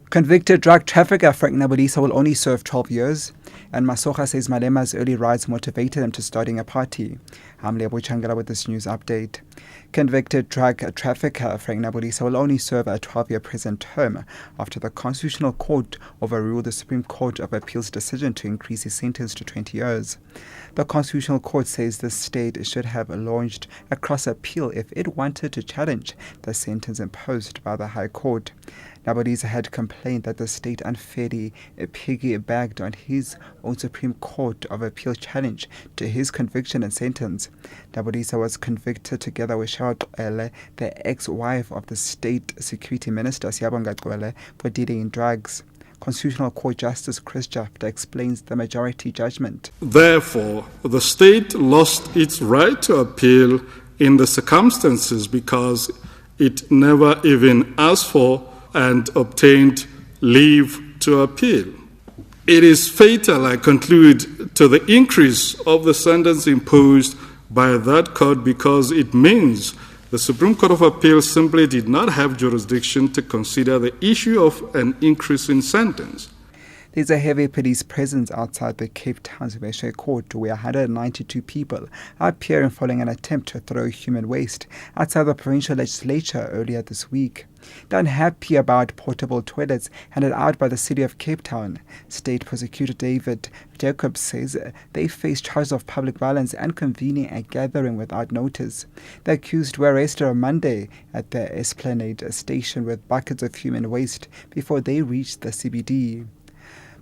Convicted drug trafficker Frank Nabulisa will only serve 12 years, and Masocha says Malema's early rise motivated him to starting a party. I'm Lebo Changala with this news update. Convicted drug trafficker Frank Nabulisa will only serve a 12-year prison term after the Constitutional Court overruled the Supreme Court of Appeal's decision to increase his sentence to 20 years. The Constitutional Court says the state should have launched a cross-appeal if it wanted to challenge the sentence imposed by the High Court. Nabulisa had complained that the state unfairly piggybacked on his own Supreme Court of Appeal challenge to his conviction and sentence. Nabulisa was convicted together with Ele, the ex-wife of the State Security Minister Siyabonga Cwele, for dealing in drugs. Constitutional Court Justice Chris Jafta explains the majority judgment. Therefore, the state lost its right to appeal in the circumstances because it never even asked for and obtained leave to appeal. It is fatal, I conclude, to the increase of the sentence imposed by that court because it means the Supreme Court of Appeal simply did not have jurisdiction to consider the issue of an increase in sentence. There's a heavy police presence outside the Cape Town Special Court where 192 people are appearing following an attempt to throw human waste outside the provincial legislature earlier this week. They're unhappy about portable toilets handed out by the city of Cape Town. State Prosecutor David Jacobs says they face charges of public violence and convening a gathering without notice. The accused were arrested on Monday at the Esplanade station with buckets of human waste before they reached the CBD.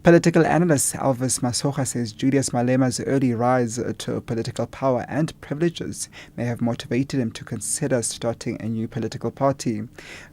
Political analyst Elvis Masocha says Julius Malema's early rise to political power and privileges may have motivated him to consider starting a new political party.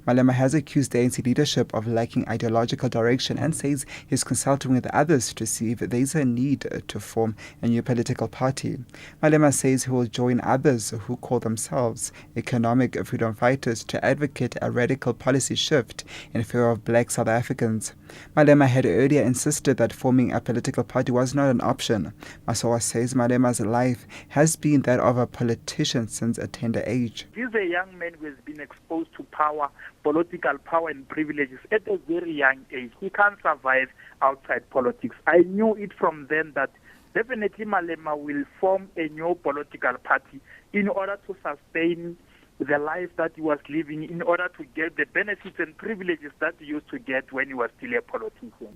Malema has accused the ANC leadership of lacking ideological direction and says he's consulting with others to see if there's a need to form a new political party. Malema says he will join others who call themselves economic freedom fighters to advocate a radical policy shift in favor of black South Africans. Malema had earlier insisted that forming a political party was not an option. Masowa says Malema's life has been that of a politician since a tender age. He's a young man who has been exposed to power, political power and privileges at a very young age. He can't survive outside politics. I knew it from then that definitely Malema will form a new political party in order to sustain the life that he was living, in order to get the benefits and privileges that he used to get when he was still a politician.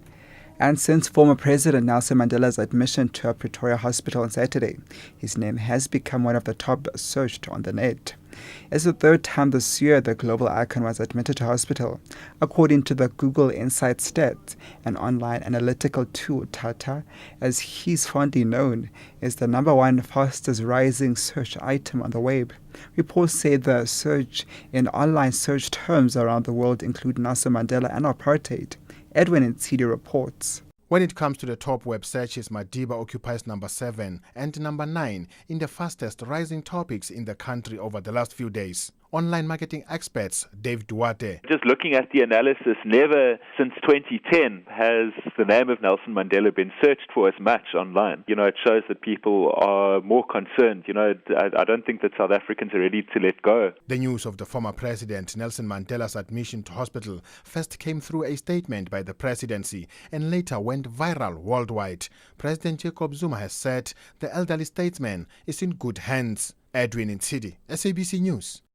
And since former President Nelson Mandela's admission to a Pretoria hospital on Saturday, his name has become one of the top searched on the net. It's the third time this year the global icon was admitted to hospital. According to the Google Insight Stats, an online analytical tool, Tata, as he's fondly known, is the number one fastest rising search item on the web. Reports say the surge in online search terms around the world include Nelson Mandela and apartheid. Edwin Ntshidi reports. When it comes to the top web searches, Madiba occupies number 7 and number 9 in the fastest rising topics in the country over the last few days. Online marketing experts Dave Duarte. Just looking at the analysis, never since 2010 has the name of Nelson Mandela been searched for as much online. It shows that people are more concerned. I don't think that South Africans are ready to let go. The news of the former president Nelson Mandela's admission to hospital first came through a statement by the presidency and later went viral worldwide. President Jacob Zuma has said the elderly statesman is in good hands. Edwin Ntshidi, SABC News.